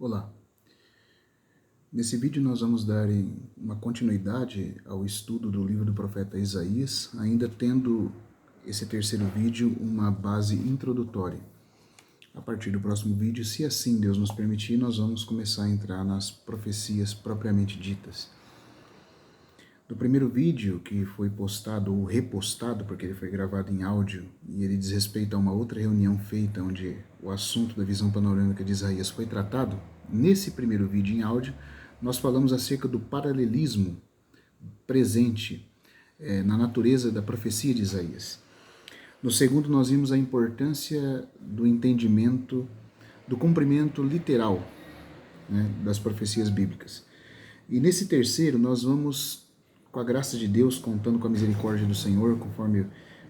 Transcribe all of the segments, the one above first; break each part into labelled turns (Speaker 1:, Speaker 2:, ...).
Speaker 1: Olá, nesse vídeo nós vamos dar uma continuidade ao estudo do livro do profeta Isaías, ainda tendo esse terceiro vídeo uma base introdutória. A partir do próximo vídeo, se assim Deus nos permitir, nós vamos começar a entrar nas profecias propriamente ditas. No primeiro vídeo, que foi postado ou repostado, porque ele foi gravado em áudio, e ele diz respeito a uma outra reunião feita onde o assunto da visão panorâmica de Isaías foi tratado, nesse primeiro vídeo em áudio, nós falamos acerca do paralelismo presente na natureza da profecia de Isaías. No segundo, nós vimos a importância do entendimento do cumprimento literal, das profecias bíblicas. E nesse terceiro, nós vamos, com a graça de Deus, contando com a misericórdia do Senhor, conforme eu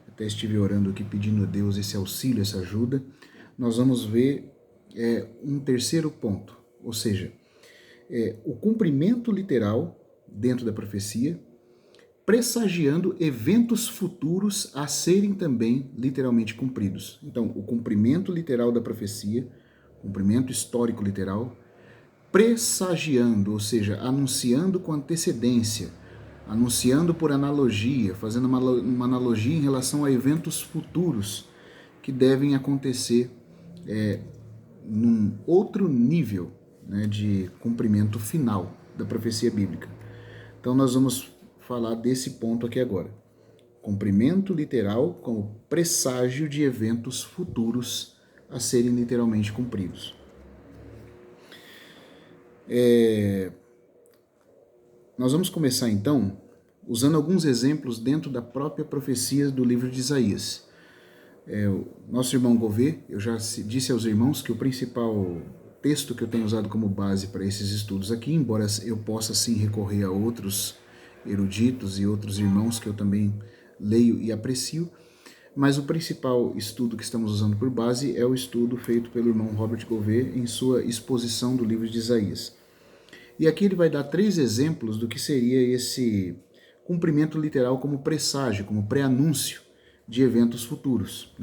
Speaker 1: até estive orando aqui, pedindo a Deus esse auxílio, essa ajuda, nós vamos ver um terceiro ponto, ou seja, o cumprimento literal dentro da profecia, pressagiando eventos futuros a serem também literalmente cumpridos. Então, o cumprimento literal da profecia, cumprimento histórico literal, pressagiando, ou seja, anunciando com antecedência, anunciando por analogia, fazendo uma analogia em relação a eventos futuros que devem acontecer num outro nível de cumprimento final da profecia bíblica. Então nós vamos falar desse ponto aqui agora. Cumprimento literal como presságio de eventos futuros a serem literalmente cumpridos. Nós vamos começar então usando alguns exemplos dentro da própria profecia do livro de Isaías. O nosso irmão Gouveia, eu já disse aos irmãos que o principal texto que eu tenho usado como base para esses estudos aqui, embora eu possa sim recorrer a outros eruditos e outros irmãos que eu também leio e aprecio, mas o principal estudo que estamos usando por base é o estudo feito pelo irmão Robert Gouveia em sua exposição do livro de Isaías. E aqui ele vai dar 3 exemplos do que seria esse cumprimento literal como presságio, como pré-anúncio de eventos futuros,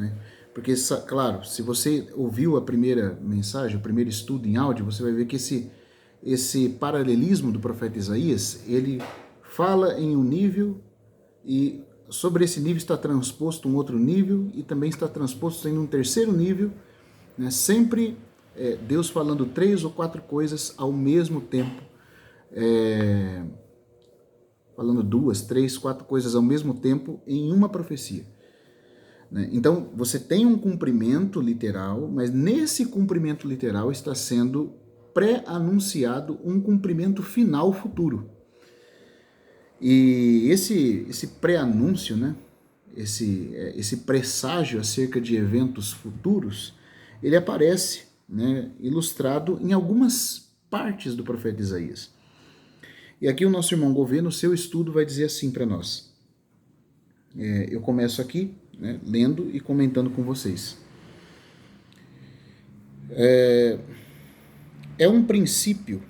Speaker 1: Porque, claro, se você ouviu a primeira mensagem, o primeiro estudo em áudio, você vai ver que esse paralelismo do profeta Isaías, ele fala em um nível e sobre esse nível está transposto um outro nível e também está transposto em um terceiro nível, sempre Deus falando 3 ou 4 coisas ao mesmo tempo, falando 2, 3, 4 coisas ao mesmo tempo em uma profecia. Então, você tem um cumprimento literal, mas nesse cumprimento literal está sendo pré-anunciado um cumprimento final futuro. E esse pré-anúncio, esse presságio acerca de eventos futuros, ele aparece ilustrado em algumas partes do profeta Isaías. E aqui o nosso irmão Gouveia, no seu estudo, vai dizer assim para nós. Eu começo aqui, lendo e comentando com vocês. É um princípio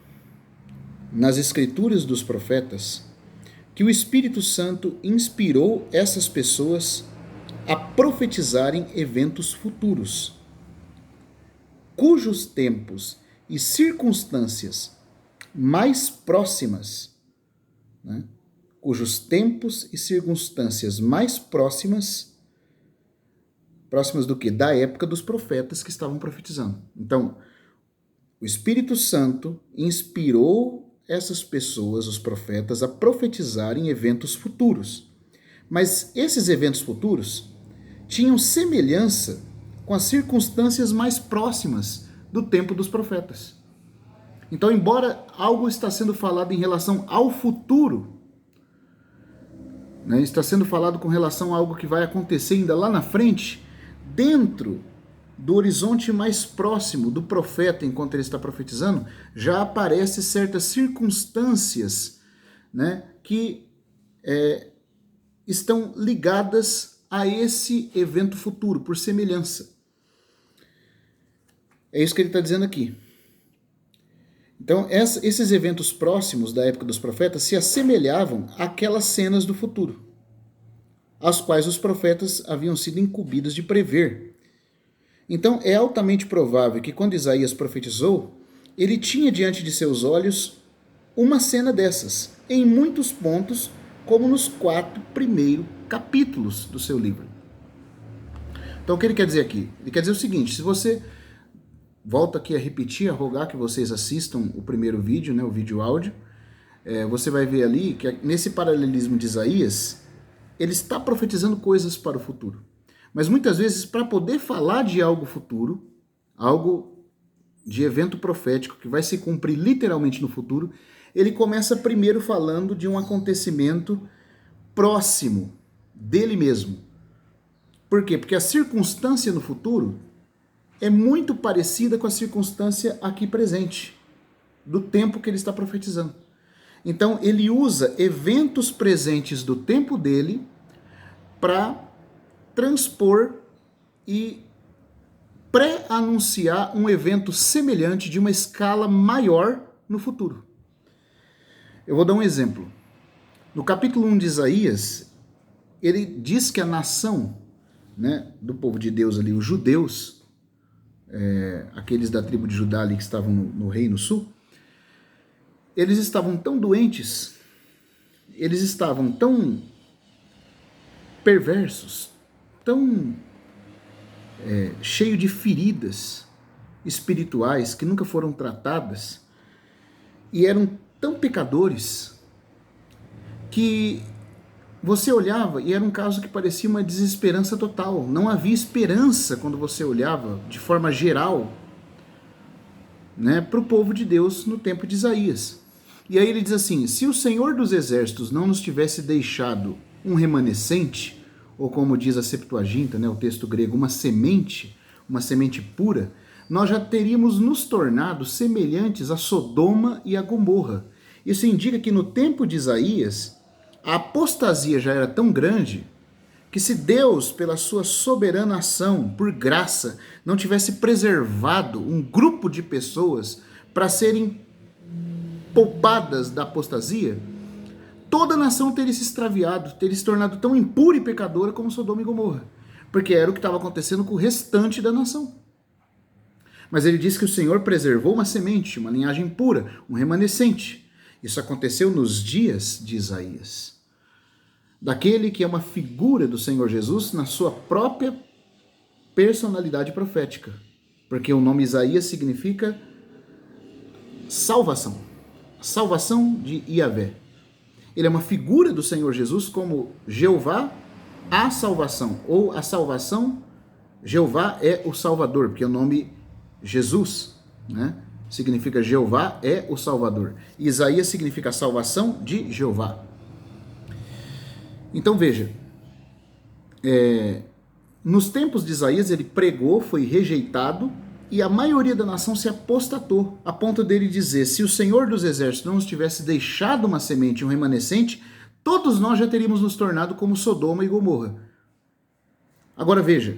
Speaker 1: nas escrituras dos profetas que o Espírito Santo inspirou essas pessoas a profetizarem eventos futuros, cujos tempos e circunstâncias mais próximas, cujos tempos e circunstâncias mais próximas do que? Da época dos profetas que estavam profetizando. Então, o Espírito Santo inspirou essas pessoas, os profetas, a profetizarem eventos futuros. Mas esses eventos futuros tinham semelhança com as circunstâncias mais próximas do tempo dos profetas. Então, embora algo está sendo falado em relação ao futuro, está sendo falado com relação a algo que vai acontecer ainda lá na frente, dentro do horizonte mais próximo do profeta, enquanto ele está profetizando, já aparecem certas circunstâncias que estão ligadas a esse evento futuro, por semelhança. É isso que ele está dizendo aqui. Então, esses eventos próximos da época dos profetas se assemelhavam àquelas cenas do futuro, as quais os profetas haviam sido incumbidos de prever. Então, é altamente provável que quando Isaías profetizou, ele tinha diante de seus olhos uma cena dessas, em muitos pontos, como nos 4 primeiros capítulos do seu livro. Então o que ele quer dizer aqui? Ele quer dizer o seguinte: se você volta aqui a repetir, a rogar que vocês assistam o primeiro vídeo, né, o vídeo áudio, você vai ver ali que nesse paralelismo de Isaías, ele está profetizando coisas para o futuro. Mas muitas vezes, para poder falar de algo futuro, algo de evento profético que vai se cumprir literalmente no futuro, ele começa primeiro falando de um acontecimento próximo dele mesmo. Por quê? Porque a circunstância no futuro é muito parecida com a circunstância aqui presente, do tempo que ele está profetizando. Então, ele usa eventos presentes do tempo dele para transpor e pré-anunciar um evento semelhante de uma escala maior no futuro. Eu vou dar um exemplo. No capítulo 1 de Isaías, ele diz que a nação, né, do povo de Deus ali, os judeus, aqueles da tribo de Judá ali que estavam no Reino Sul, eles estavam tão doentes, eles estavam tão perversos, tão cheios de feridas espirituais que nunca foram tratadas, e eram tão pecadores que você olhava e era um caso que parecia uma desesperança total. Não havia esperança quando você olhava de forma geral, né, para o povo de Deus no tempo de Isaías. E aí ele diz assim: se o Senhor dos Exércitos não nos tivesse deixado um remanescente, ou como diz a Septuaginta, né, o texto grego, uma semente pura, nós já teríamos nos tornado semelhantes a Sodoma e a Gomorra. Isso indica que no tempo de Isaías, a apostasia já era tão grande que se Deus, pela sua soberana ação, por graça, não tivesse preservado um grupo de pessoas para serem poupadas da apostasia, toda a nação teria se extraviado, teria se tornado tão impura e pecadora como Sodoma e Gomorra, porque era o que estava acontecendo com o restante da nação. Mas ele diz que o Senhor preservou uma semente, uma linhagem pura, um remanescente. Isso aconteceu nos dias de Isaías, daquele que é uma figura do Senhor Jesus na sua própria personalidade profética, porque o nome Isaías significa salvação, salvação de Yahvé. Ele é uma figura do Senhor Jesus como Jeová, a salvação, ou a salvação, Jeová é o Salvador, porque o nome Jesus, né, significa Jeová é o Salvador. E Isaías significa salvação de Jeová. Então veja, nos tempos de Isaías ele pregou, foi rejeitado, e a maioria da nação se apostatou, a ponto dele dizer: se o Senhor dos Exércitos não nos tivesse deixado uma semente, um remanescente, todos nós já teríamos nos tornado como Sodoma e Gomorra. Agora veja,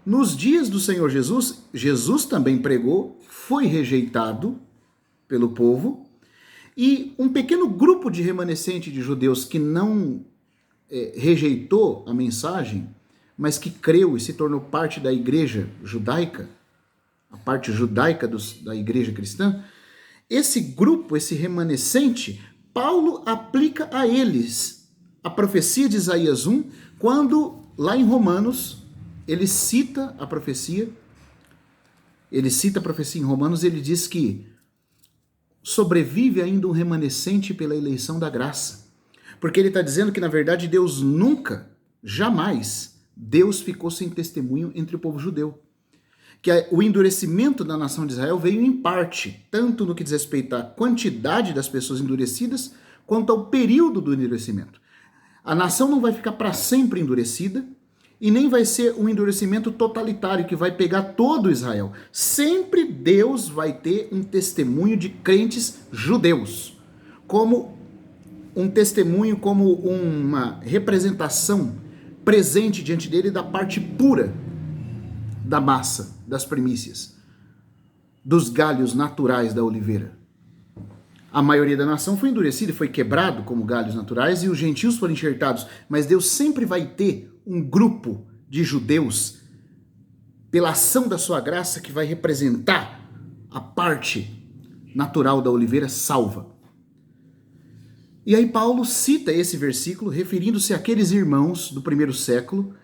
Speaker 1: nos dias do Senhor Jesus, Jesus também pregou, foi rejeitado pelo povo, e um pequeno grupo de remanescente de judeus que não rejeitou a mensagem, mas que creu e se tornou parte da igreja judaica, a parte judaica da igreja cristã, esse grupo, esse remanescente, Paulo aplica a eles a profecia de Isaías 1, quando lá em Romanos ele cita a profecia em Romanos, ele diz que sobrevive ainda um remanescente pela eleição da graça. Porque ele está dizendo que, na verdade, Deus nunca, jamais, Deus ficou sem testemunho entre o povo judeu. Que o endurecimento da nação de Israel veio em parte, tanto no que diz respeito à quantidade das pessoas endurecidas, quanto ao período do endurecimento. A nação não vai ficar para sempre endurecida, e nem vai ser um endurecimento totalitário que vai pegar todo Israel. Sempre Deus vai ter um testemunho de crentes judeus, como um testemunho, como uma representação presente diante dele da parte pura da massa, das primícias, dos galhos naturais da oliveira. A maioria da nação foi endurecida e foi quebrado como galhos naturais, e os gentios foram enxertados, mas Deus sempre vai ter um grupo de judeus, pela ação da sua graça, que vai representar a parte natural da oliveira salva. E aí Paulo cita esse versículo referindo-se àqueles irmãos do primeiro século,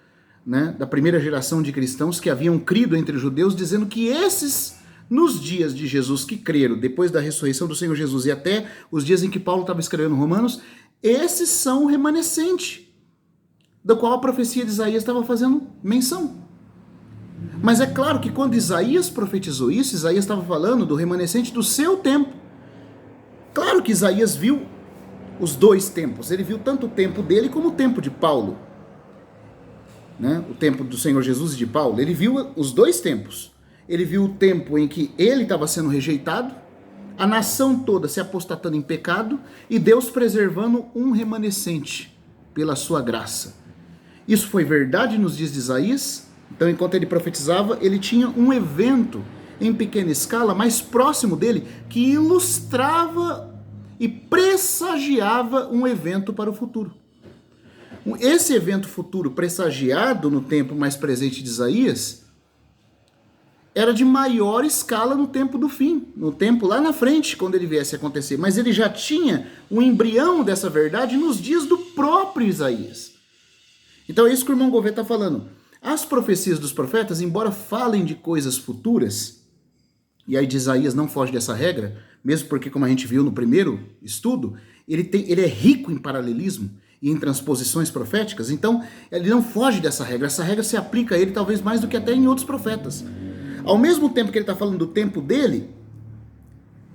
Speaker 1: né, da primeira geração de cristãos que haviam crido entre os judeus, dizendo que esses, nos dias de Jesus que creram, depois da ressurreição do Senhor Jesus e até os dias em que Paulo estava escrevendo Romanos, esses são o remanescente, do qual a profecia de Isaías estava fazendo menção. Mas é claro que quando Isaías profetizou isso, Isaías estava falando do remanescente do seu tempo. Claro que Isaías viu os dois tempos, ele viu tanto o tempo dele como o tempo de Paulo, né? O tempo do Senhor Jesus e de Paulo. Ele viu os dois tempos. Ele viu o tempo em que ele estava sendo rejeitado, a nação toda se apostatando em pecado e Deus preservando um remanescente pela sua graça. Isso foi verdade nos dias de Isaías. Então, enquanto ele profetizava, ele tinha um evento em pequena escala mais próximo dele que ilustrava e pressagiava um evento para o futuro. Esse evento futuro pressagiado no tempo mais presente de Isaías era de maior escala no tempo do fim, no tempo lá na frente, quando ele viesse a acontecer. Mas ele já tinha um embrião dessa verdade nos dias do próprio Isaías. Então é isso que o irmão Gouveia está falando. As profecias dos profetas, embora falem de coisas futuras, e aí de Isaías não foge dessa regra, mesmo porque, como a gente viu no primeiro estudo, ele é rico em paralelismo e em transposições proféticas, então ele não foge dessa regra. Essa regra se aplica a ele talvez mais do que até em outros profetas. Ao mesmo tempo que ele está falando do tempo dele,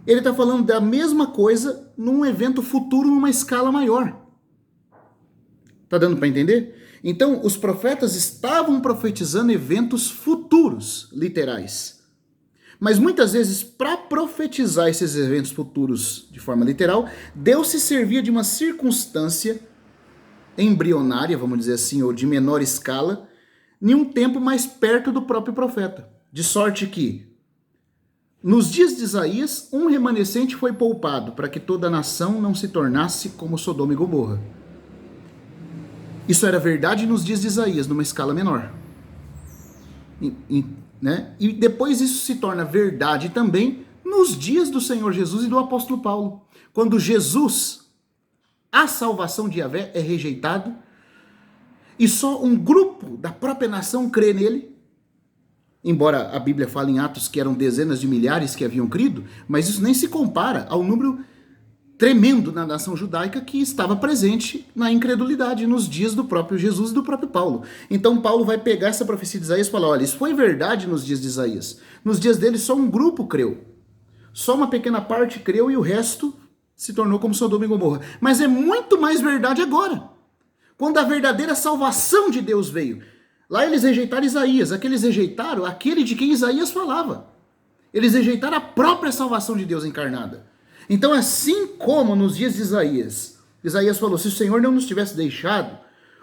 Speaker 1: ele está falando da mesma coisa num evento futuro numa escala maior. Tá dando para entender? Então, os profetas estavam profetizando eventos futuros, literais. Mas muitas vezes, para profetizar esses eventos futuros de forma literal, Deus se servia de uma circunstância embrionária, vamos dizer assim, ou de menor escala, em um tempo mais perto do próprio profeta. De sorte que, nos dias de Isaías, um remanescente foi poupado para que toda a nação não se tornasse como Sodoma e Gomorra. Isso era verdade nos dias de Isaías, numa escala menor. Né? E depois isso se torna verdade também nos dias do Senhor Jesus e do apóstolo Paulo. Quando Jesus, a salvação de Yahvé, é rejeitado e só um grupo da própria nação crê nele. Embora a Bíblia fale em Atos que eram dezenas de milhares que haviam crido, mas isso nem se compara ao número tremendo na nação judaica que estava presente na incredulidade nos dias do próprio Jesus e do próprio Paulo. Então Paulo vai pegar essa profecia de Isaías e falar, olha, isso foi verdade nos dias de Isaías. Nos dias dele só um grupo creu. Só uma pequena parte creu e o resto se tornou como Sodoma e Gomorra. Mas é muito mais verdade agora. Quando a verdadeira salvação de Deus veio. Lá eles rejeitaram Isaías. Aqueles rejeitaram aquele de quem Isaías falava. Eles rejeitaram a própria salvação de Deus encarnada. Então, assim como nos dias de Isaías, Isaías falou, se o Senhor não nos tivesse deixado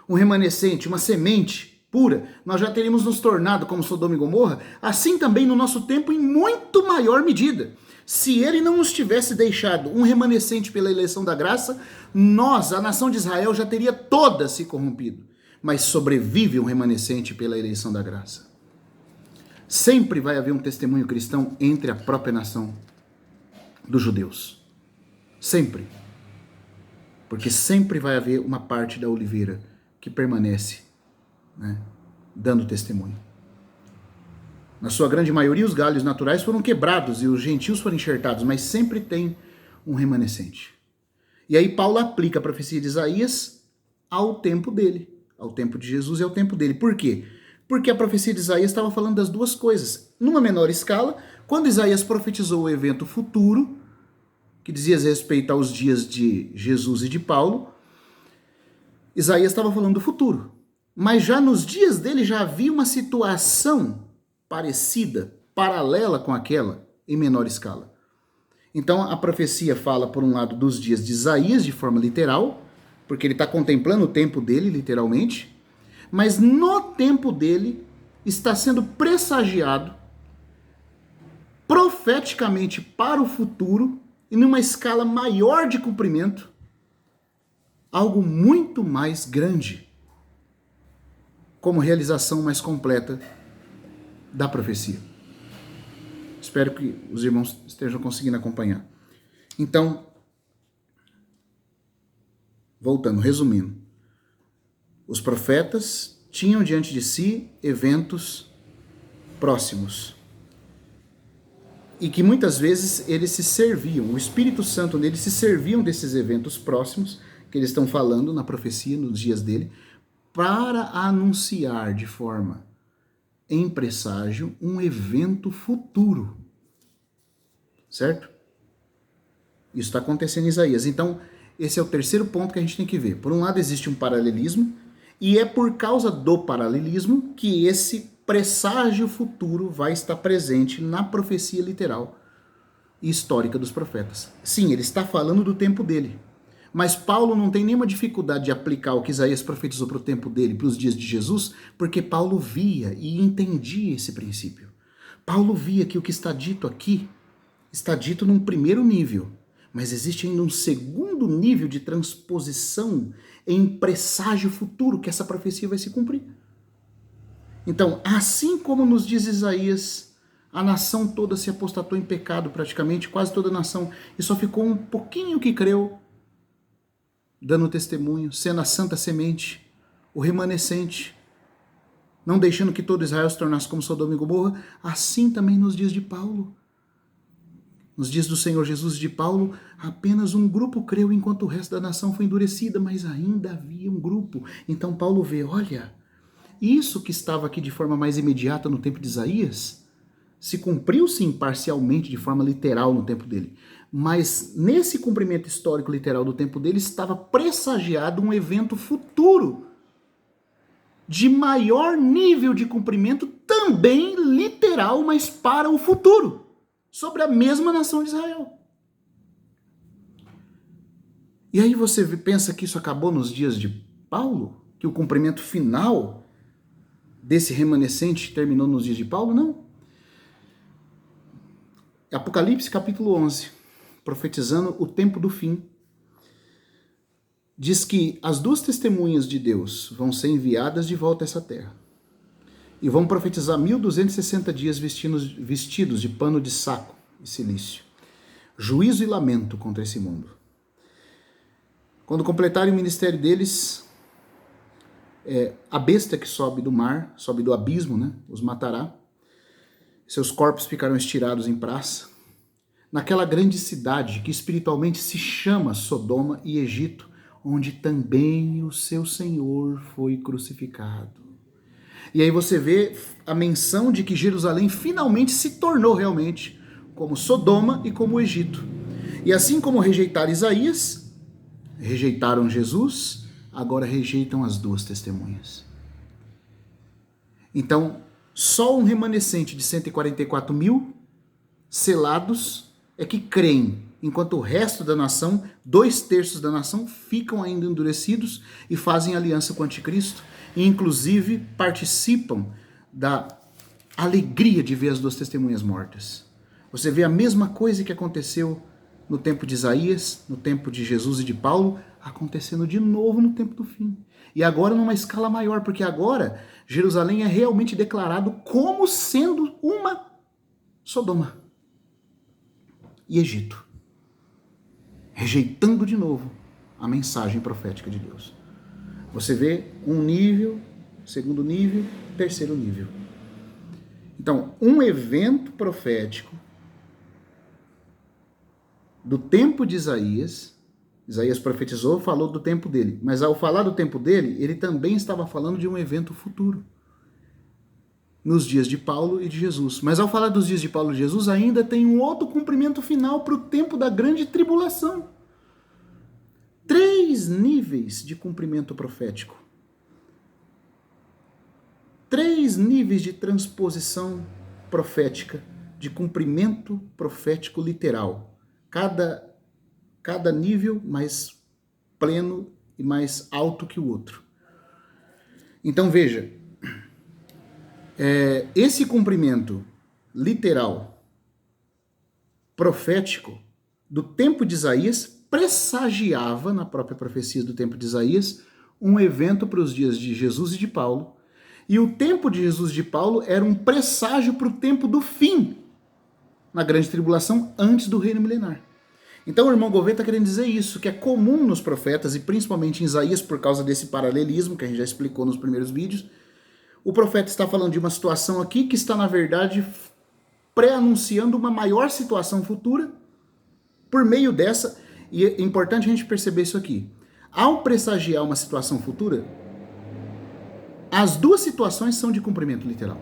Speaker 1: um remanescente, uma semente pura, nós já teríamos nos tornado como Sodoma e Gomorra, assim também no nosso tempo em muito maior medida. Se ele não nos tivesse deixado um remanescente pela eleição da graça, nós, a nação de Israel, já teria toda se corrompido. Mas sobrevive um remanescente pela eleição da graça. Sempre vai haver um testemunho cristão entre a própria nação dos judeus. Sempre. Porque sempre vai haver uma parte da oliveira que permanece, né, dando testemunho. Na sua grande maioria, os galhos naturais foram quebrados e os gentios foram enxertados, mas sempre tem um remanescente. E aí Paulo aplica a profecia de Isaías ao tempo dele, ao tempo de Jesus e ao tempo dele. Por quê? Porque a profecia de Isaías estava falando das duas coisas. Numa menor escala, quando Isaías profetizou o evento futuro, que dizia respeito aos dias de Jesus e de Paulo, Isaías estava falando do futuro. Mas já nos dias dele já havia uma situação parecida, paralela com aquela, em menor escala. Então a profecia fala, por um lado, dos dias de Isaías de forma literal, porque ele está contemplando o tempo dele, literalmente, mas no tempo dele está sendo pressagiado profeticamente para o futuro e numa escala maior de cumprimento, algo muito mais grande, como realização mais completa da profecia. Espero que os irmãos estejam conseguindo acompanhar. Então, voltando, resumindo, os profetas tinham diante de si eventos próximos e que muitas vezes eles se serviam, o Espírito Santo neles se serviam desses eventos próximos que eles estão falando na profecia nos dias dele para anunciar de forma em presságio um evento futuro, certo? Isso está acontecendo em Isaías. Então, esse é o terceiro ponto que a gente tem que ver. Por um lado, existe um paralelismo, e é por causa do paralelismo que esse presságio futuro vai estar presente na profecia literal e histórica dos profetas. Sim, ele está falando do tempo dele, mas Paulo não tem nenhuma dificuldade de aplicar o que Isaías profetizou para o tempo dele, para os dias de Jesus, porque Paulo via e entendia esse princípio. Paulo via que o que está dito aqui está dito num primeiro nível, mas existe ainda um segundo nível de transposição em presságio futuro, que essa profecia vai se cumprir. Então, assim como nos diz Isaías, a nação toda se apostatou em pecado, praticamente, quase toda a nação, e só ficou um pouquinho que creu, dando testemunho, sendo a santa semente, o remanescente, não deixando que todo Israel se tornasse como Sodoma e Gomorra, assim também nos dias de Paulo. Nos dias do Senhor Jesus e de Paulo, apenas um grupo creu enquanto o resto da nação foi endurecida, mas ainda havia um grupo. Então Paulo vê, olha, isso que estava aqui de forma mais imediata no tempo de Isaías, se cumpriu sim parcialmente, de forma literal no tempo dele. Mas nesse cumprimento histórico literal do tempo dele estava pressagiado um evento futuro de maior nível de cumprimento, também literal, mas para o futuro, sobre a mesma nação de Israel. E aí você pensa que isso acabou nos dias de Paulo? Que o cumprimento final desse remanescente terminou nos dias de Paulo? Não. Apocalipse capítulo 11, profetizando o tempo do fim, diz que as duas testemunhas de Deus vão ser enviadas de volta a essa terra e vão profetizar 1260 dias vestidos de pano de saco e cilício. Juízo e lamento contra esse mundo. Quando completarem o ministério deles, a besta que sobe do mar, sobe do abismo, né, os matará. Seus corpos ficarão estirados em praça, naquela grande cidade que espiritualmente se chama Sodoma e Egito, onde também o seu Senhor foi crucificado. E aí você vê a menção de que Jerusalém finalmente se tornou realmente como Sodoma e como o Egito. E assim como rejeitaram Isaías, rejeitaram Jesus, agora rejeitam as duas testemunhas. Então, só um remanescente de 144 mil selados é que creem, enquanto o resto da nação, 2/3 da nação, ficam ainda endurecidos e fazem aliança com o anticristo, e inclusive participam da alegria de ver as duas testemunhas mortas. Você vê a mesma coisa que aconteceu no tempo de Isaías, no tempo de Jesus e de Paulo, acontecendo de novo no tempo do fim. E agora numa escala maior, porque agora Jerusalém é realmente declarado como sendo uma Sodoma e Egito, rejeitando de novo a mensagem profética de Deus. Você vê um nível, segundo nível, terceiro nível. Então, um evento profético do tempo de Isaías profetizou, falou do tempo dele, mas ao falar do tempo dele, ele também estava falando de um evento futuro, nos dias de Paulo e de Jesus. Mas ao falar dos dias de Paulo e de Jesus, ainda tem um outro cumprimento final para o tempo da grande tribulação. 3 níveis de cumprimento profético. 3 níveis de transposição profética, de cumprimento profético literal. Cada nível mais pleno e mais alto que o outro. Então veja, esse cumprimento literal, profético, do tempo de Isaías, pressagiava, na própria profecia do tempo de Isaías, um evento para os dias de Jesus e de Paulo. E o tempo de Jesus e de Paulo era um presságio para o tempo do fim, na grande tribulação antes do reino milenar. Então o irmão Gouveia está querendo dizer isso, que é comum nos profetas, e principalmente em Isaías, por causa desse paralelismo que a gente já explicou nos primeiros vídeos. O profeta está falando de uma situação aqui que está, na verdade, pré-anunciando uma maior situação futura por meio dessa, e é importante a gente perceber isso aqui. Ao pressagiar uma situação futura, as duas situações são de cumprimento literal.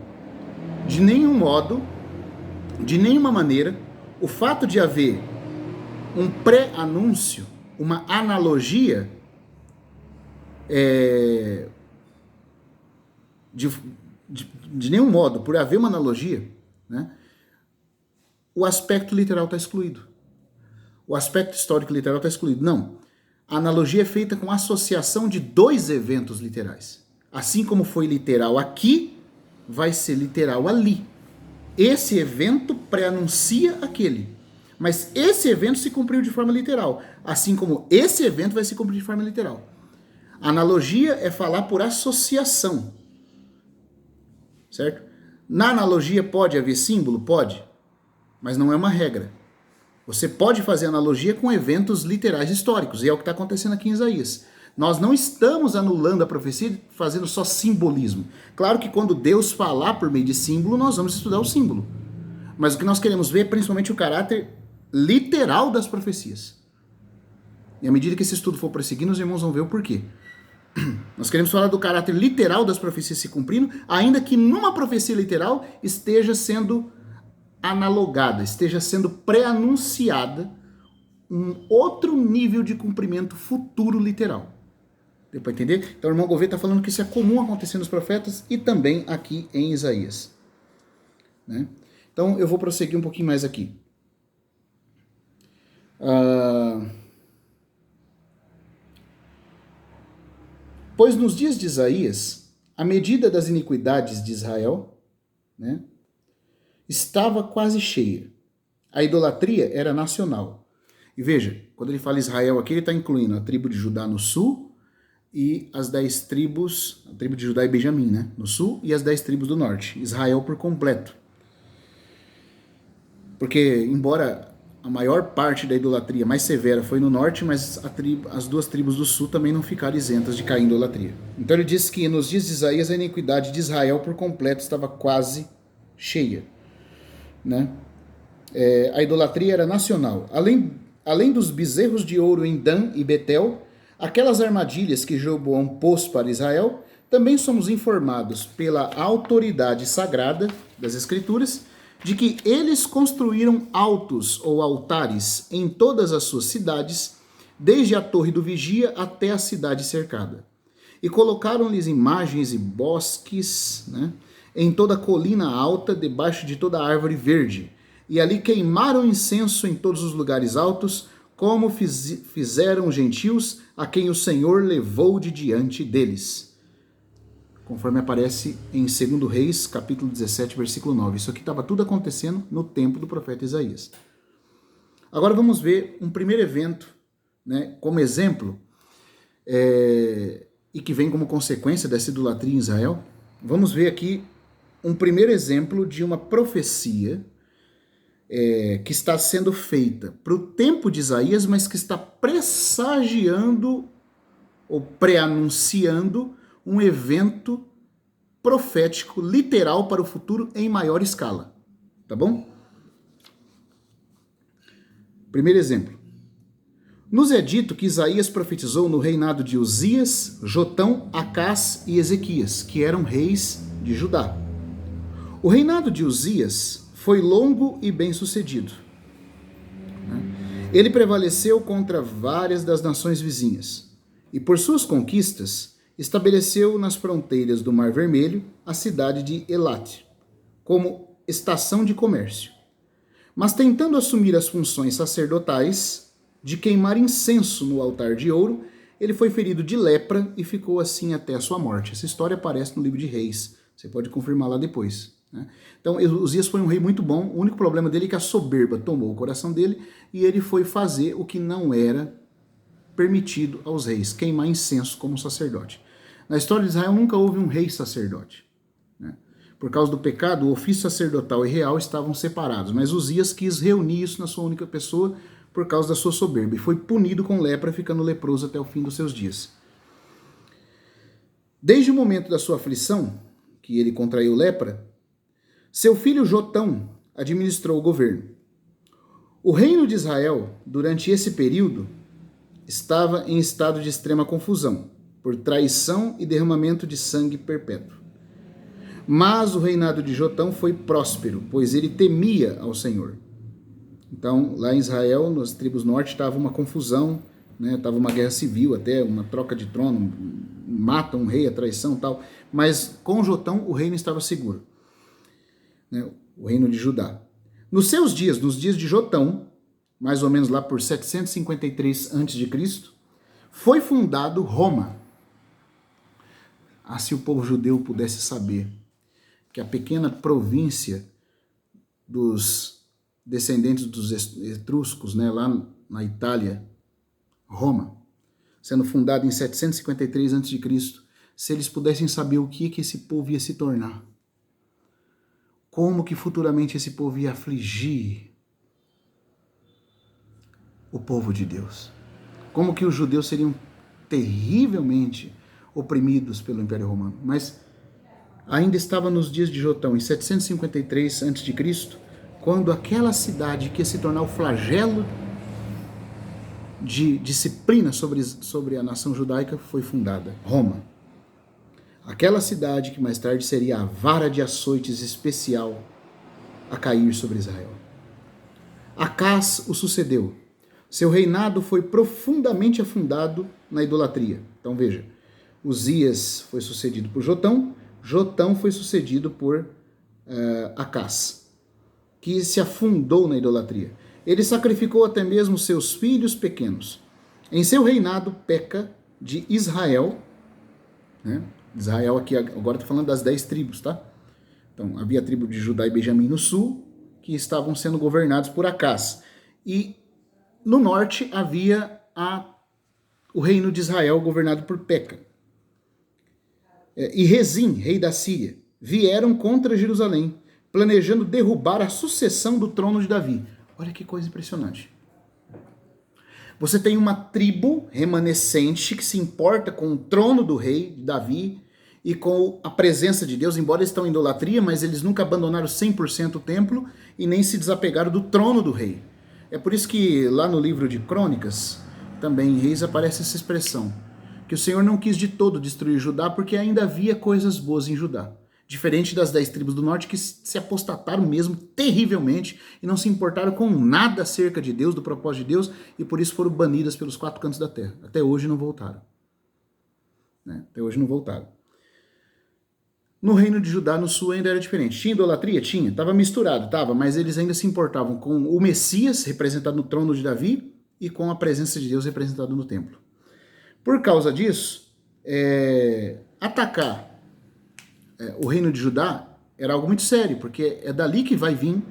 Speaker 1: De nenhum modo, de nenhuma maneira, o fato de haver um pré-anúncio, uma analogia, de nenhum modo, por haver uma analogia, né, o aspecto literal está excluído. O aspecto histórico literal está excluído. Não. A analogia é feita com associação de dois eventos literais. Assim como foi literal aqui, vai ser literal ali. Esse evento pré-anuncia aquele. Mas esse evento se cumpriu de forma literal. Assim como esse evento vai se cumprir de forma literal. A analogia é falar por associação. Certo? Na analogia pode haver símbolo? Pode. Mas não é uma regra. Você pode fazer analogia com eventos literais históricos, e é o que está acontecendo aqui em Isaías. Nós não estamos anulando a profecia fazendo só simbolismo. Claro que quando Deus falar por meio de símbolo, nós vamos estudar o símbolo. Mas o que nós queremos ver é principalmente o caráter literal das profecias. E à medida que esse estudo for prosseguindo, os irmãos vão ver o porquê. Nós queremos falar do caráter literal das profecias se cumprindo, ainda que numa profecia literal esteja sendo analogada, esteja sendo pré-anunciada um outro nível de cumprimento futuro literal. Deu para entender? Então o irmão Gouveia está falando que isso é comum acontecer nos profetas e também aqui em Isaías. Né? Então eu vou prosseguir um pouquinho mais aqui. Pois nos dias de Isaías, a medida das iniquidades de Israel, né, estava quase cheia. A idolatria era nacional. E veja, quando ele fala Israel aqui, ele está incluindo a tribo de Judá no sul e as 10 tribos, a tribo de Judá e Benjamim, né, no sul, e as 10 tribos do norte. Israel por completo. Porque, embora a maior parte da idolatria mais severa foi no norte, mas as duas tribos do sul também não ficaram isentas de cair em idolatria. Então ele diz que nos dias de Isaías a iniquidade de Israel por completo estava quase cheia. Né? A idolatria era nacional. Além dos bezerros de ouro em Dan e Betel, aquelas armadilhas que Jeroboão pôs para Israel, também somos informados pela autoridade sagrada das Escrituras de que eles construíram altos ou altares em todas as suas cidades, desde a torre do vigia até a cidade cercada. E colocaram-lhes imagens e bosques, né, em toda a colina alta, debaixo de toda a árvore verde. E ali queimaram incenso em todos os lugares altos, como fizeram os gentios, a quem o Senhor levou de diante deles. Conforme aparece em 2 Reis, capítulo 17, versículo 9. Isso aqui estava tudo acontecendo no tempo do profeta Isaías. Agora vamos ver um primeiro evento, né, como exemplo, e que vem como consequência dessa idolatria em Israel. Vamos ver aqui um primeiro exemplo de uma profecia que está sendo feita para o tempo de Isaías, mas que está pressagiando ou pré-anunciando um evento profético, literal para o futuro em maior escala. Tá bom? Primeiro exemplo. Nos é dito que Isaías profetizou no reinado de Uzias, Jotão, Acás e Ezequias, que eram reis de Judá. O reinado de Uzias foi longo e bem-sucedido. Ele prevaleceu contra várias das nações vizinhas e, por suas conquistas, estabeleceu nas fronteiras do Mar Vermelho a cidade de Elat, como estação de comércio. Mas tentando assumir as funções sacerdotais de queimar incenso no altar de ouro, ele foi ferido de lepra e ficou assim até a sua morte. Essa história aparece no livro de Reis, você pode confirmar lá depois. Né? Então, Uzias foi um rei muito bom, o único problema dele é que a soberba tomou o coração dele e ele foi fazer o que não era permitido aos reis, queimar incenso como sacerdote. Na história de Israel nunca houve um rei sacerdote. Né? Por causa do pecado, o ofício sacerdotal e real estavam separados, mas Uzias quis reunir isso na sua única pessoa por causa da sua soberba e foi punido com lepra, ficando leproso até o fim dos seus dias. Desde o momento da sua aflição, que ele contraiu lepra, seu filho Jotão administrou o governo. O reino de Israel, durante esse período, estava em estado de extrema confusão, por traição e derramamento de sangue perpétuo. Mas o reinado de Jotão foi próspero, pois ele temia ao Senhor. Então, lá em Israel, nas tribos norte, estava uma confusão, né? Estava uma guerra civil, até uma troca de trono, mata um rei, a traição e tal. Mas com Jotão, o reino estava seguro, né? O reino de Judá. Nos seus dias, nos dias de Jotão, mais ou menos lá por 753 a.C., foi fundado Roma. Ah, se o povo judeu pudesse saber que a pequena província dos descendentes dos etruscos, né, lá na Itália, Roma, sendo fundada em 753 a.C., se eles pudessem saber o que esse povo ia se tornar, como que futuramente esse povo ia afligir o povo de Deus, como que os judeus seriam terrivelmente oprimidos pelo Império Romano. Mas ainda estava nos dias de Jotão, em 753 a.C., quando aquela cidade que ia se tornar o flagelo de disciplina sobre a nação judaica foi fundada, Roma. Aquela cidade que mais tarde seria a vara de açoites especial a cair sobre Israel. Acás o sucedeu. Seu reinado foi profundamente afundado na idolatria. Então veja, Uzias foi sucedido por Jotão, Jotão foi sucedido por Acás, que se afundou na idolatria. Ele sacrificou até mesmo seus filhos pequenos. Em seu reinado, Peca de Israel, né? Israel aqui, agora estou falando das 10 tribos, tá? Então, havia a tribo de Judá e Benjamim no sul, que estavam sendo governados por Acás. E no norte havia o reino de Israel governado por Peca. E Rezim, rei da Síria, vieram contra Jerusalém, planejando derrubar a sucessão do trono de Davi. Olha que coisa impressionante. Você tem uma tribo remanescente que se importa com o trono do rei Davi e com a presença de Deus, embora eles estão em idolatria, mas eles nunca abandonaram 100% o templo e nem se desapegaram do trono do rei. É por isso que lá no livro de Crônicas, também em Reis, aparece essa expressão, que o Senhor não quis de todo destruir Judá, porque ainda havia coisas boas em Judá. Diferente das 10 tribos do norte que se apostataram mesmo terrivelmente e não se importaram com nada acerca de Deus, do propósito de Deus, e por isso foram banidas pelos 4 cantos da terra. Até hoje não voltaram. Né? Até hoje não voltaram. No reino de Judá, no sul, ainda era diferente. Tinha idolatria? Tinha. Estava misturado, estava, mas eles ainda se importavam com o Messias, representado no trono de Davi, e com a presença de Deus representada no templo. Por causa disso, atacar o reino de Judá era algo muito sério, porque é dali que vai vir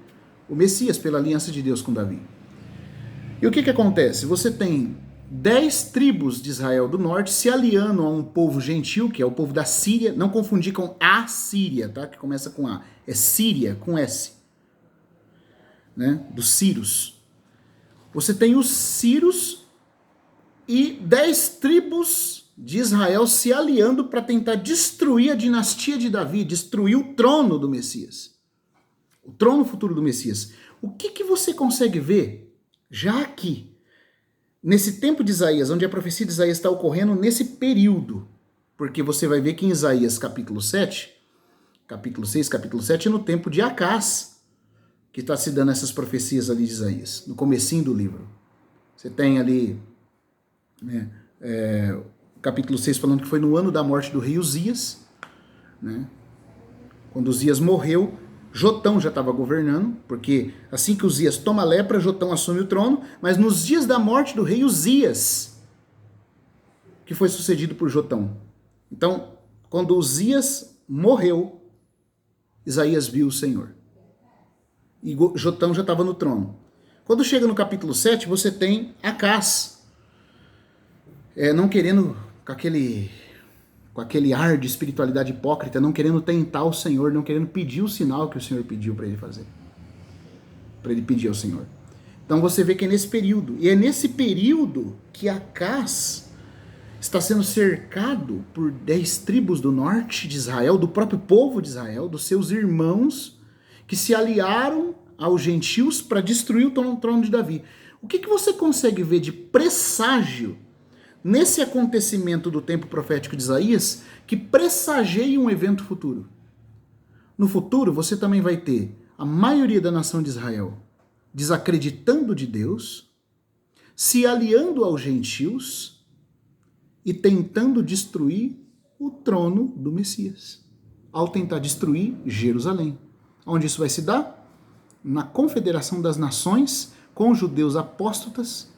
Speaker 1: o Messias, pela aliança de Deus com Davi. E o que acontece? Você tem 10 tribos de Israel do norte se aliando a um povo gentil, que é o povo da Síria, não confundir com a Síria, tá? Que começa com A, é Síria, com S, né? Dos Círios. Você tem os Círios e 10 tribos de Israel se aliando para tentar destruir a dinastia de Davi, destruir o trono do Messias, o trono futuro do Messias. O que você consegue ver já aqui, nesse tempo de Isaías, onde a profecia de Isaías está ocorrendo nesse período? Porque você vai ver que em Isaías capítulo 7, capítulo 6, capítulo 7, é no tempo de Acás que está se dando essas profecias ali de Isaías, no comecinho do livro. Você tem ali, né, capítulo 6 falando que foi no ano da morte do rei Uzias, né? Quando Uzias morreu, Jotão já estava governando, porque assim que Uzias toma a lepra, Jotão assume o trono, mas nos dias da morte do rei Uzias, que foi sucedido por Jotão. Então, quando Uzias morreu, Isaías viu o Senhor. E Jotão já estava no trono. Quando chega no capítulo 7, você tem Acás, não querendo com aquele com aquele ar de espiritualidade hipócrita, não querendo tentar o Senhor, não querendo pedir o sinal que o Senhor pediu para ele fazer. Para ele pedir ao Senhor. Então você vê que é nesse período, e é nesse período que Acaz está sendo cercado por 10 tribos do norte de Israel, do próprio povo de Israel, dos seus irmãos, que se aliaram aos gentios para destruir o trono de Davi. O que você consegue ver de presságio nesse acontecimento do tempo profético de Isaías que pressageia um evento futuro? No futuro, você também vai ter a maioria da nação de Israel desacreditando de Deus, se aliando aos gentios e tentando destruir o trono do Messias, ao tentar destruir Jerusalém. Onde isso vai se dar? Na confederação das nações com os judeus apóstatas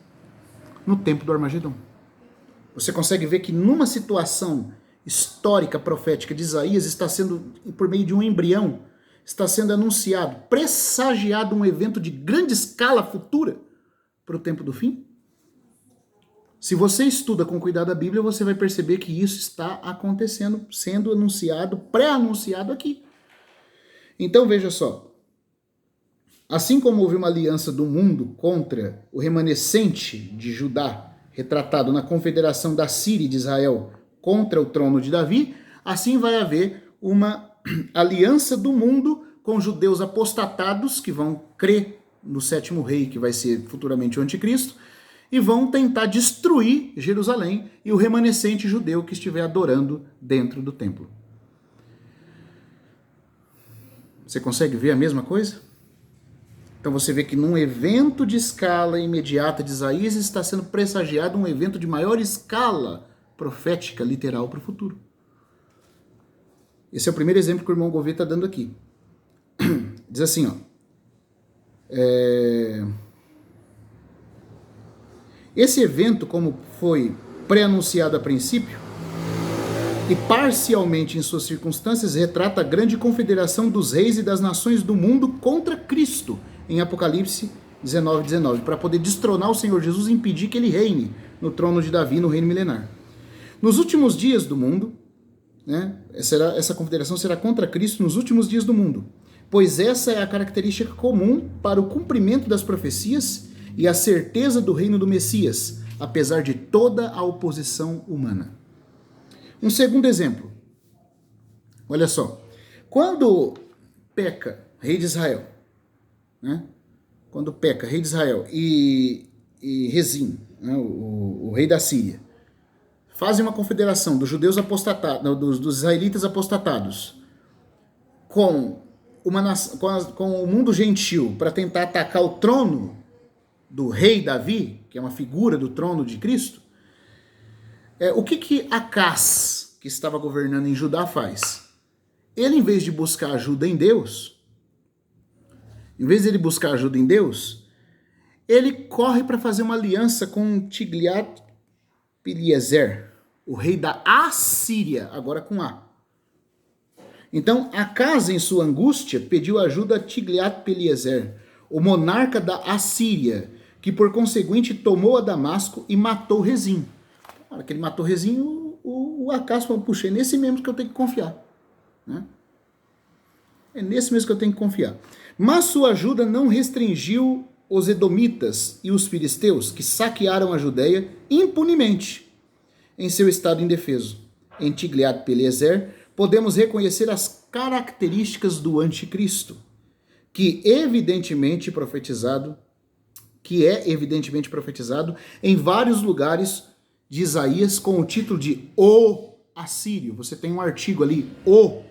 Speaker 1: no tempo do Armagedon. Você consegue ver que numa situação histórica profética de Isaías está sendo, por meio de um embrião, está sendo anunciado, pressagiado um evento de grande escala futura para o tempo do fim? Se você estuda com cuidado a Bíblia, você vai perceber que isso está acontecendo, sendo anunciado, pré-anunciado aqui. Então veja só, assim como houve uma aliança do mundo contra o remanescente de Judá, retratado na confederação da Síria e de Israel contra o trono de Davi, assim vai haver uma aliança do mundo com judeus apostatados que vão crer no sétimo rei, que vai ser futuramente o anticristo, e vão tentar destruir Jerusalém e o remanescente judeu que estiver adorando dentro do templo. Você consegue ver a mesma coisa? Então você vê que num evento de escala imediata de Isaías está sendo pressagiado um evento de maior escala profética, literal, para o futuro. Esse é o primeiro exemplo que o irmão Gouveia está dando aqui. Diz assim, ó. Esse evento, como foi pré-anunciado a princípio, e parcialmente em suas circunstâncias, retrata a grande confederação dos reis e das nações do mundo contra Cristo, em Apocalipse 19:19, para poder destronar o Senhor Jesus e impedir que ele reine no trono de Davi, no reino milenar. Nos últimos dias do mundo, né, essa confederação será contra Cristo nos últimos dias do mundo, pois essa é a característica comum para o cumprimento das profecias e a certeza do reino do Messias, apesar de toda a oposição humana. Um segundo exemplo. Olha só. Quando peca, rei de Israel, né? Quando peca, rei de Israel e Rezim, né, o rei da Síria, fazem uma confederação dos judeus apostatados, dos israelitas apostatados, com o mundo gentil para tentar atacar o trono do rei Davi, que é uma figura do trono de Cristo. O que Acaz, que estava governando em Judá, faz? Ele, em vez de buscar ajuda em Deus, ele corre para fazer uma aliança com Tiglat-Pileser, o rei da Assíria, agora com A. Então, Acaz, em sua angústia, pediu ajuda a Tiglat-Pileser, o monarca da Assíria, que por conseguinte tomou a Damasco e matou Rezim. Na hora que ele matou Rezim, o Acaz falou, puxa, é nesse mesmo que eu tenho que confiar. Né? É nesse mesmo que eu tenho que confiar. Mas sua ajuda não restringiu os edomitas e os filisteus, que saquearam a Judéia impunemente em seu estado indefeso. Em Tiglat-Pileser, podemos reconhecer as características do anticristo, que é evidentemente profetizado em vários lugares de Isaías com o título de O Assírio. Você tem um artigo ali, O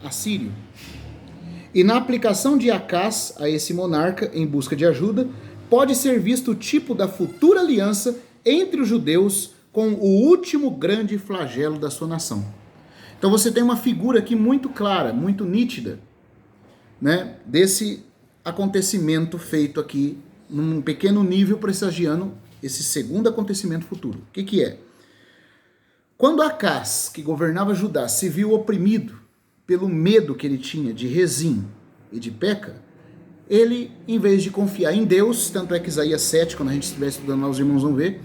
Speaker 1: Assírio. E na aplicação de Acaz a esse monarca em busca de ajuda, pode ser visto o tipo da futura aliança entre os judeus com o último grande flagelo da sua nação. Então você tem uma figura aqui muito clara, muito nítida, né, desse acontecimento feito aqui num pequeno nível pressagiando esse segundo acontecimento futuro. O que é? Quando Acaz, que governava Judá, se viu oprimido pelo medo que ele tinha de Rezim e de Peca, ele, em vez de confiar em Deus, tanto é que Isaías 7, quando a gente estiver estudando lá, os irmãos vão ver,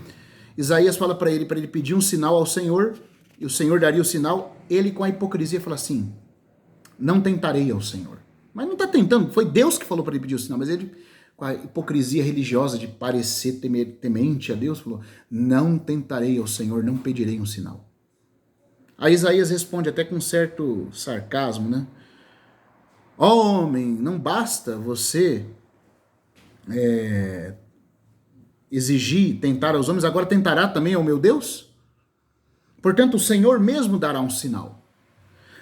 Speaker 1: Isaías fala para ele pedir um sinal ao Senhor, e o Senhor daria o sinal, ele com a hipocrisia fala assim, não tentarei ao Senhor. Mas não está tentando, foi Deus que falou para ele pedir o sinal, mas ele, com a hipocrisia religiosa de parecer temente a Deus, falou, não tentarei ao Senhor, não pedirei um sinal. Aí Isaías responde até com certo sarcasmo, né? Homem, não basta você exigir, tentar aos homens, agora tentará também ao meu Deus? Portanto, o Senhor mesmo dará um sinal.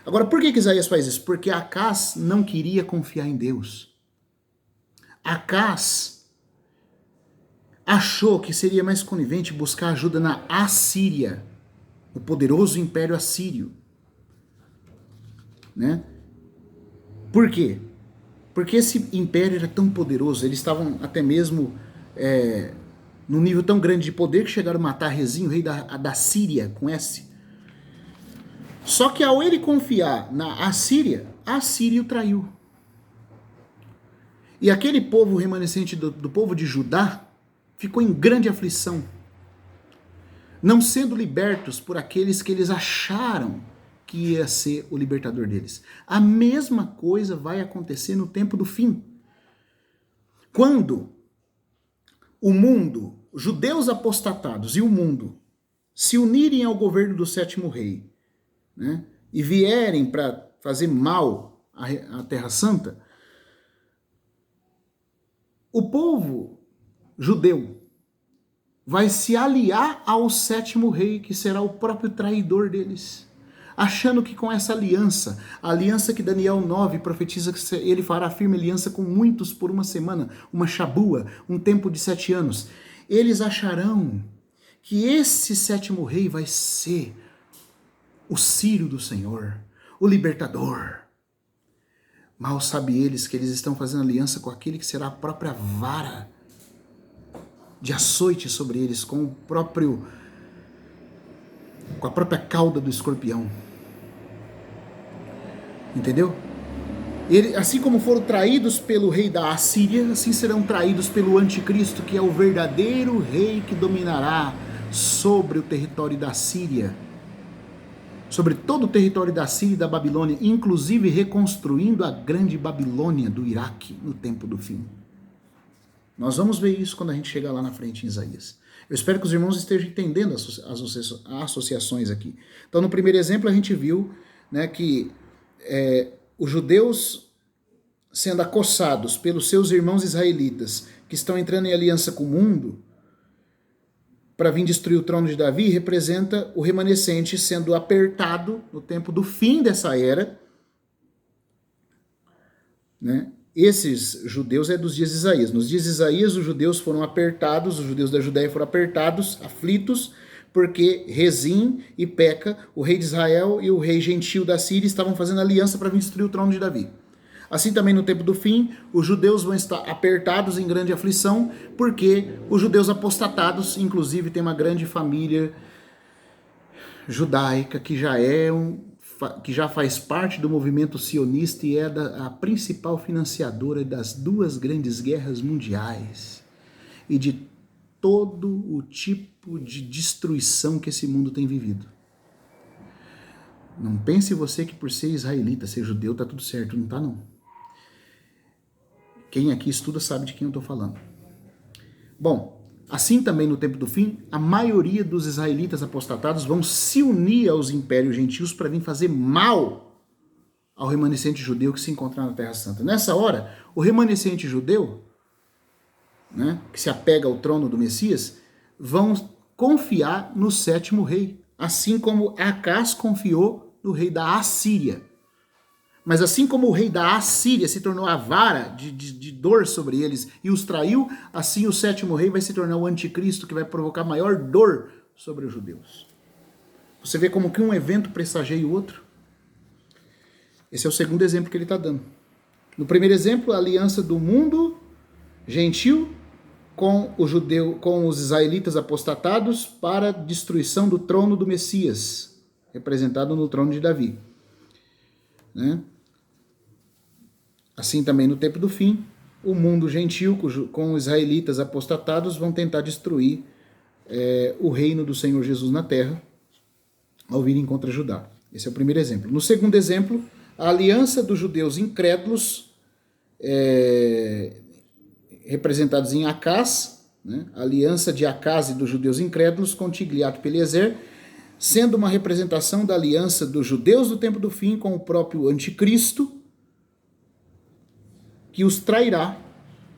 Speaker 1: Agora, por que Isaías faz isso? Porque Acaz não queria confiar em Deus. Acaz achou que seria mais conivente buscar ajuda na Assíria, o poderoso império assírio. Né? Por quê? Porque esse império era tão poderoso, eles estavam até mesmo num nível tão grande de poder que chegaram a matar Rezim, o rei da Síria, com S. Só que ao ele confiar na Assíria, a Assíria o traiu. E aquele povo remanescente do povo de Judá ficou em grande aflição, não sendo libertos por aqueles que eles acharam que ia ser o libertador deles. A mesma coisa vai acontecer no tempo do fim. Quando o mundo, judeus apostatados e o mundo, se unirem ao governo do sétimo rei, né, e vierem para fazer mal à Terra Santa, o povo judeu vai se aliar ao sétimo rei, que será o próprio traidor deles, achando que com essa aliança, a aliança que Daniel 9 profetiza que ele fará firme aliança com muitos por uma semana, uma chabua, um tempo de 7 anos, eles acharão que esse sétimo rei vai ser o Círio do Senhor, o libertador. Mal sabe eles que eles estão fazendo aliança com aquele que será a própria vara de açoite sobre eles, com a própria cauda do escorpião. Entendeu? Assim como foram traídos pelo rei da Assíria, assim serão traídos pelo anticristo, que é o verdadeiro rei que dominará sobre o território da Síria, sobre todo o território da Síria e da Babilônia, inclusive reconstruindo a grande Babilônia do Iraque no tempo do fim. Nós vamos ver isso quando a gente chegar lá na frente em Isaías. Eu espero que os irmãos estejam entendendo as associações aqui. Então, no primeiro exemplo, a gente viu, né, que os judeus sendo acossados pelos seus irmãos israelitas, que estão entrando em aliança com o mundo, para vir destruir o trono de Davi, representa o remanescente sendo apertado no tempo do fim dessa era, né? Esses judeus dos dias de Isaías. Nos dias de Isaías, os judeus foram apertados, os judeus da Judéia foram apertados, aflitos, porque Rezim e Peca, o rei de Israel e o rei gentil da Síria, estavam fazendo aliança para vir destruir o trono de Davi. Assim também no tempo do fim, os judeus vão estar apertados em grande aflição, porque os judeus apostatados, inclusive tem uma grande família judaica que já faz parte do movimento sionista e é a principal financiadora das 2 grandes guerras mundiais e de todo o tipo de destruição que esse mundo tem vivido. Não pense você que por ser israelita, ser judeu, tá tudo certo. Não tá, não. Quem aqui estuda sabe de quem eu estou falando. Bom, assim também no tempo do fim, a maioria dos israelitas apostatados vão se unir aos impérios gentios para vir fazer mal ao remanescente judeu que se encontra na Terra Santa. Nessa hora, o remanescente judeu, né, que se apega ao trono do Messias, vão confiar no sétimo rei, assim como Acaz confiou no rei da Assíria. Mas assim como o rei da Assíria se tornou a vara de dor sobre eles e os traiu, assim o sétimo rei vai se tornar o anticristo que vai provocar maior dor sobre os judeus. Você vê como que um evento pressagia o outro? Esse é o segundo exemplo que ele está dando. No primeiro exemplo, a aliança do mundo gentil com os israelitas apostatados para a destruição do trono do Messias, representado no trono de Davi. Né? Assim também no tempo do fim, o mundo gentil com os israelitas apostatados vão tentar destruir o reino do Senhor Jesus na terra, ao virem contra Judá. Esse é o primeiro exemplo. No segundo exemplo, a aliança dos judeus incrédulos, representados em Acás, né? A aliança de Acás e dos judeus incrédulos com Tiglat-Pileser, sendo uma representação da aliança dos judeus do tempo do fim com o próprio anticristo, que os trairá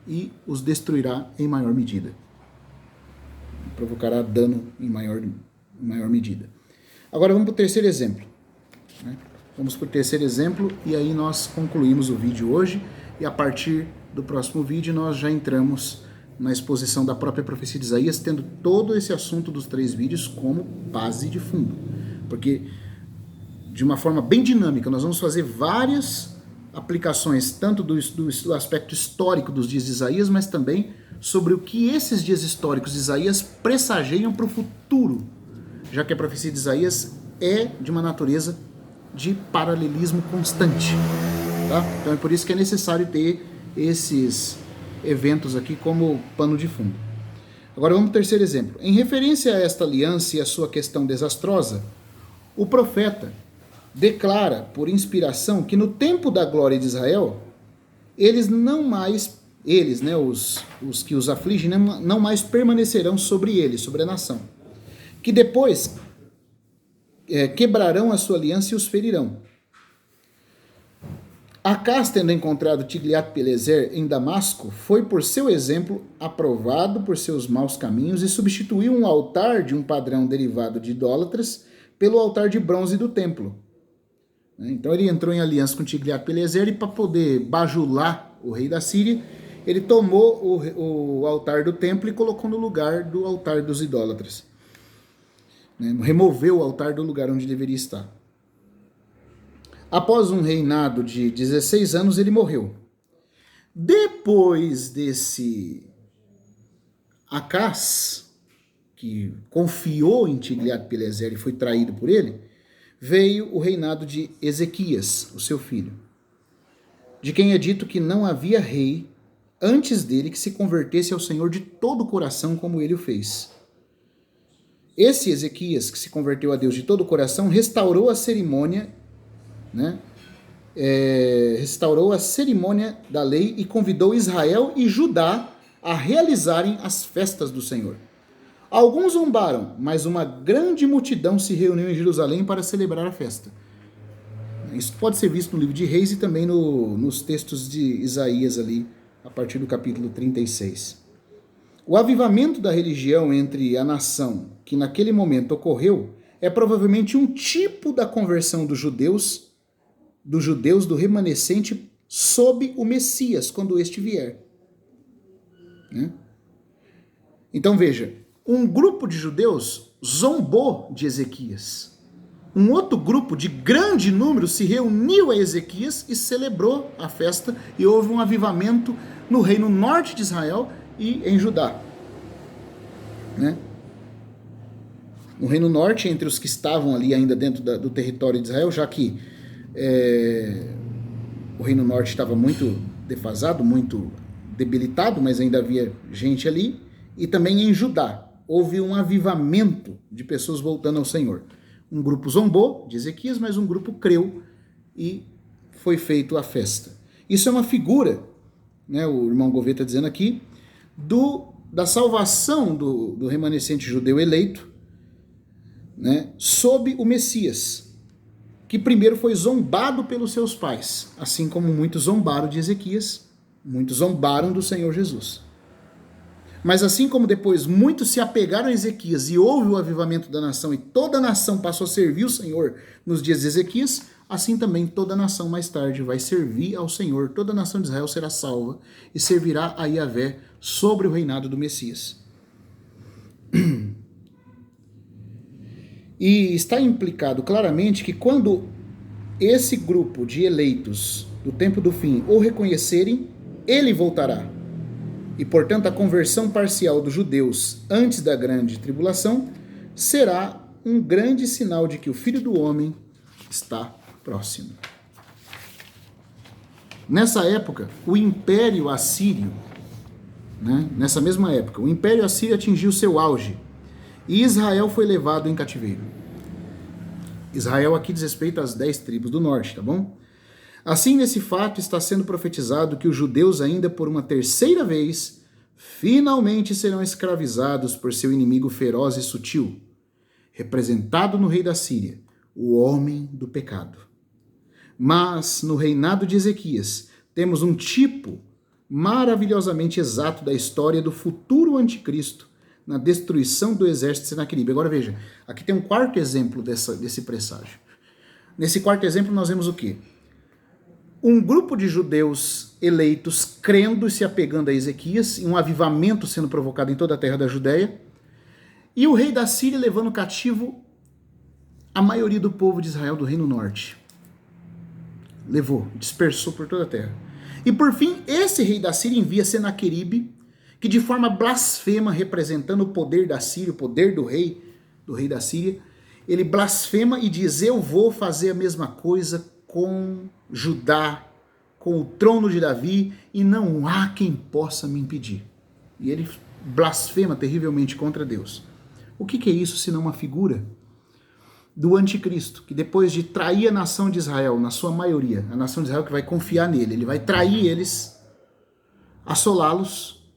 Speaker 1: e os destruirá em maior medida. Provocará dano em maior medida. Agora vamos para o terceiro exemplo. Né? Vamos para o terceiro exemplo e aí nós concluímos o vídeo hoje e a partir do próximo vídeo nós já entramos na exposição da própria profecia de Isaías, tendo todo esse assunto dos 3 vídeos como base de fundo. Porque de uma forma bem dinâmica nós vamos fazer várias aplicações, tanto do aspecto histórico dos dias de Isaías, mas também sobre o que esses dias históricos de Isaías pressageiam para o futuro, já que a profecia de Isaías é de uma natureza de paralelismo constante. Tá? Então é por isso que é necessário ter esses eventos aqui como pano de fundo. Agora vamos ao terceiro exemplo. Em referência a esta aliança e a sua questão desastrosa, o profeta declara por inspiração que no tempo da glória de Israel, eles, né, os que os afligem, não mais permanecerão sobre eles, sobre a nação. Que depois quebrarão a sua aliança e os ferirão. Acás, tendo encontrado Tiglat-Pileser em Damasco, foi por seu exemplo aprovado por seus maus caminhos e substituiu um altar de um padrão derivado de idólatras pelo altar de bronze do templo. Então ele entrou em aliança com Tiglat-Pileser e para poder bajular o rei da Síria, ele tomou o altar do templo e colocou no lugar do altar dos idólatras. Removeu o altar do lugar onde deveria estar. Após um reinado de 16 anos, ele morreu. Depois desse Acás, que confiou em Tiglat-Pileser e foi traído por ele, veio o reinado de Ezequias, o seu filho, de quem é dito que não havia rei antes dele que se convertesse ao Senhor de todo o coração como ele o fez. Esse Ezequias, que se converteu a Deus de todo o coração, restaurou a cerimônia, restaurou a cerimônia da lei e convidou Israel e Judá a realizarem as festas do Senhor. Alguns zombaram, mas uma grande multidão se reuniu em Jerusalém para celebrar a festa. Isso pode ser visto no livro de Reis e também nos textos de Isaías ali, a partir do capítulo 36. O avivamento da religião entre a nação que naquele momento ocorreu é provavelmente um tipo da conversão dos judeus do remanescente sob o Messias, quando este vier. Então veja, um grupo de judeus zombou de Ezequias. Um outro grupo de grande número se reuniu a Ezequias e celebrou a festa, e houve um avivamento no reino norte de Israel e em Judá. No reino norte, entre os que estavam ali ainda dentro do território de Israel, já que o reino norte estava muito defasado, muito debilitado, mas ainda havia gente ali, e também em Judá houve um avivamento de pessoas voltando ao Senhor. Um grupo zombou de Ezequias, mas um grupo creu e foi feito a festa. Isso é uma figura, o irmão Gouveia está dizendo aqui, da salvação do remanescente judeu eleito, sob o Messias, que primeiro foi zombado pelos seus pais, assim como muitos zombaram de Ezequias, muitos zombaram do Senhor Jesus. Mas assim como depois muitos se apegaram a Ezequias e houve o avivamento da nação e toda a nação passou a servir o Senhor nos dias de Ezequias, assim também toda a nação mais tarde vai servir ao Senhor, toda a nação de Israel será salva e servirá a Yahvé sobre o reinado do Messias. E está implicado claramente que quando esse grupo de eleitos do tempo do fim o reconhecerem, ele voltará. E, portanto, a conversão parcial dos judeus antes da grande tribulação será um grande sinal de que o Filho do Homem está próximo. Nessa época, o Império Assírio, nessa mesma época, o Império Assírio atingiu seu auge e Israel foi levado em cativeiro. Israel aqui diz respeito às 10 tribos do norte, tá bom? Assim, nesse fato, está sendo profetizado que os judeus ainda por uma terceira vez finalmente serão escravizados por seu inimigo feroz e sutil, representado no rei da Síria, o homem do pecado. Mas, no reinado de Ezequias, temos um tipo maravilhosamente exato da história do futuro anticristo na destruição do exército de Senaqueribe. Agora veja, aqui tem um quarto exemplo desse presságio. Nesse quarto exemplo nós vemos o quê? Um grupo de judeus eleitos crendo e se apegando a Ezequias, e um avivamento sendo provocado em toda a terra da Judéia, e o rei da Síria levando cativo a maioria do povo de Israel do Reino Norte. Levou, dispersou por toda a terra. E por fim, esse rei da Síria envia Senaqueribe, que de forma blasfema, representando o poder da Síria, o poder do rei da Síria, ele blasfema e diz: eu vou fazer a mesma coisa com Judá, com o trono de Davi, e não há quem possa me impedir. E ele blasfema terrivelmente contra Deus. O que é isso senão uma figura do anticristo, que depois de trair a nação de Israel, na sua maioria, a nação de Israel que vai confiar nele, ele vai trair eles, assolá-los,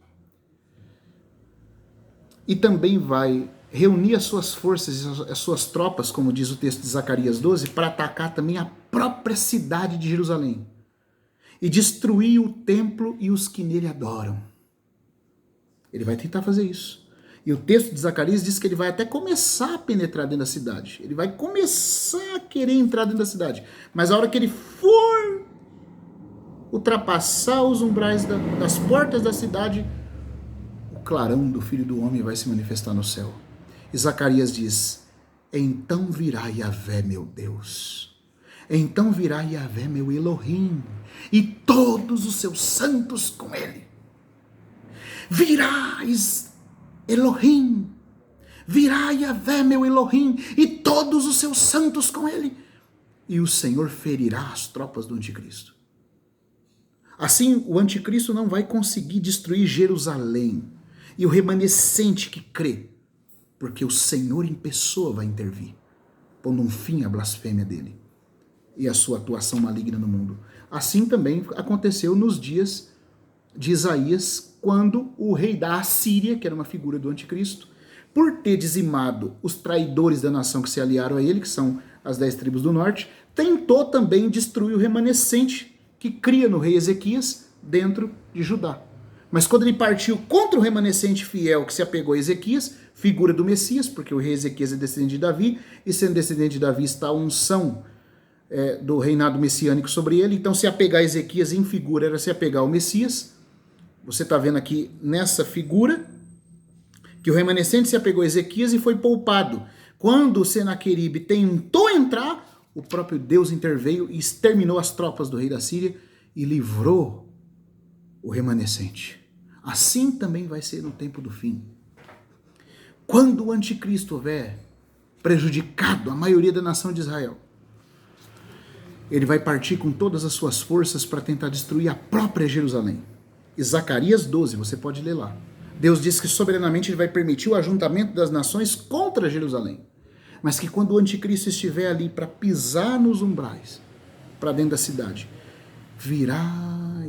Speaker 1: e também vai reunir as suas forças e as suas tropas, como diz o texto de Zacarias 12, para atacar também a própria cidade de Jerusalém e destruir o templo e os que nele adoram. Ele vai tentar fazer isso. E o texto de Zacarias diz que ele vai até começar a penetrar dentro da cidade. Ele vai começar a querer entrar dentro da cidade. Mas a hora que ele for ultrapassar os umbrais das portas da cidade, o clarão do Filho do Homem vai se manifestar no céu. E Zacarias diz: então virá Yahvé, meu Deus. Então virá Yahvé, meu Elohim, e todos os seus santos com ele. Virá Elohim, virá Yahvé, meu Elohim, e todos os seus santos com ele. E o Senhor ferirá as tropas do anticristo. Assim, o anticristo não vai conseguir destruir Jerusalém e o remanescente que crê, porque o Senhor em pessoa vai intervir, pondo um fim à blasfêmia dele e à sua atuação maligna no mundo. Assim também aconteceu nos dias de Isaías, quando o rei da Assíria, que era uma figura do anticristo, por ter dizimado os traidores da nação que se aliaram a ele, que são as 10 tribos do norte, tentou também destruir o remanescente que cria no rei Ezequias dentro de Judá. Mas quando ele partiu contra o remanescente fiel que se apegou a Ezequias, figura do Messias, porque o rei Ezequias é descendente de Davi, e sendo descendente de Davi está a unção do reinado messiânico sobre ele. Então se apegar a Ezequias em figura era se apegar ao Messias. Você está vendo aqui nessa figura que o remanescente se apegou a Ezequias e foi poupado. Quando Senaqueribe tentou entrar, o próprio Deus interveio e exterminou as tropas do rei da Síria e livrou o remanescente. Assim também vai ser no tempo do fim. Quando o anticristo houver prejudicado a maioria da nação de Israel, ele vai partir com todas as suas forças para tentar destruir a própria Jerusalém. E Zacarias 12, você pode ler lá. Deus diz que soberanamente ele vai permitir o ajuntamento das nações contra Jerusalém. Mas que quando o anticristo estiver ali para pisar nos umbrais, para dentro da cidade, virá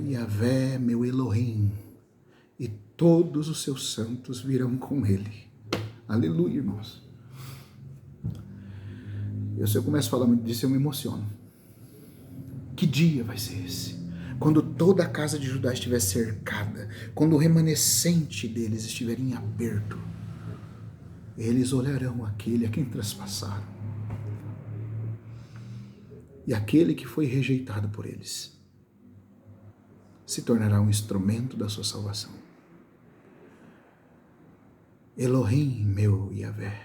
Speaker 1: Yahvé, meu Elohim, e todos os seus santos virão com ele. Aleluia, irmãos. Se eu começo a falar muito disso, eu me emociono. Que dia vai ser esse? Quando toda a casa de Judá estiver cercada, quando o remanescente deles estiver em aperto, eles olharão aquele a quem traspassaram. E aquele que foi rejeitado por eles se tornará um instrumento da sua salvação. Elohim, meu Yahvé,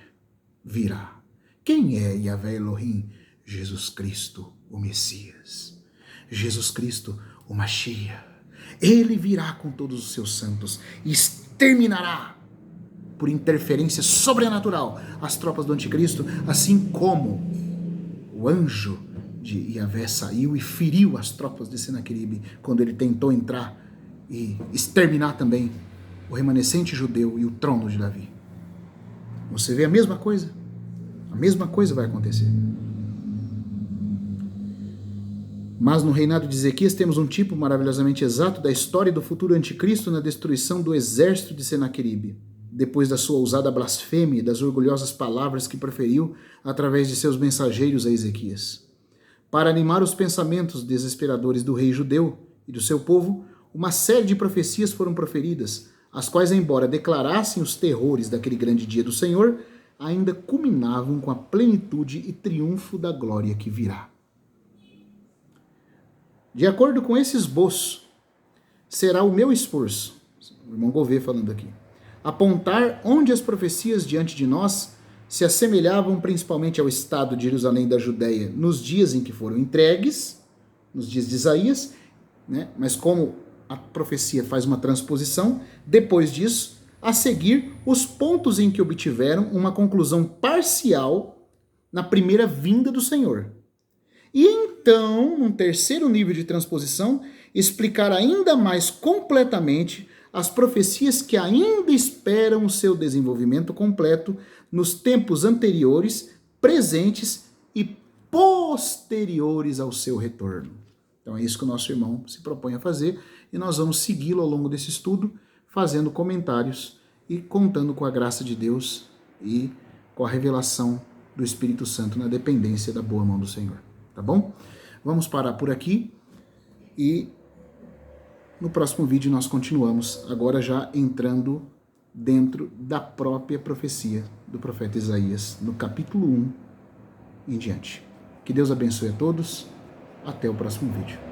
Speaker 1: virá. Quem é Yahvé Elohim? Jesus Cristo, o Messias. Jesus Cristo, o Mashiach. Ele virá com todos os seus santos e exterminará, por interferência sobrenatural, as tropas do anticristo, assim como o anjo de Yahvé saiu e feriu as tropas de Senaqueribe quando ele tentou entrar e exterminar também o remanescente judeu e o trono de Davi. Você vê a mesma coisa? A mesma coisa vai acontecer. Mas no reinado de Ezequias temos um tipo maravilhosamente exato da história do futuro anticristo na destruição do exército de Senaqueribe, depois da sua ousada blasfêmia e das orgulhosas palavras que proferiu através de seus mensageiros a Ezequias. Para animar os pensamentos desesperadores do rei judeu e do seu povo, uma série de profecias foram proferidas, as quais, embora declarassem os terrores daquele grande dia do Senhor, ainda culminavam com a plenitude e triunfo da glória que virá. De acordo com esse esboço, será o meu esforço, o irmão Gouveia falando aqui, apontar onde as profecias diante de nós se assemelhavam principalmente ao estado de Jerusalém da Judéia nos dias em que foram entregues, nos dias de Isaías, né? Mas como a profecia faz uma transposição, depois disso, a seguir, os pontos em que obtiveram uma conclusão parcial na primeira vinda do Senhor. E então, num terceiro nível de transposição, explicar ainda mais completamente as profecias que ainda esperam o seu desenvolvimento completo nos tempos anteriores, presentes e posteriores ao seu retorno. Então é isso que o nosso irmão se propõe a fazer e nós vamos segui-lo ao longo desse estudo, fazendo comentários e contando com a graça de Deus e com a revelação do Espírito Santo na dependência da boa mão do Senhor. Tá bom? Vamos parar por aqui e no próximo vídeo nós continuamos, agora já entrando dentro da própria profecia do profeta Isaías, no capítulo 1 em diante. Que Deus abençoe a todos. Até o próximo vídeo.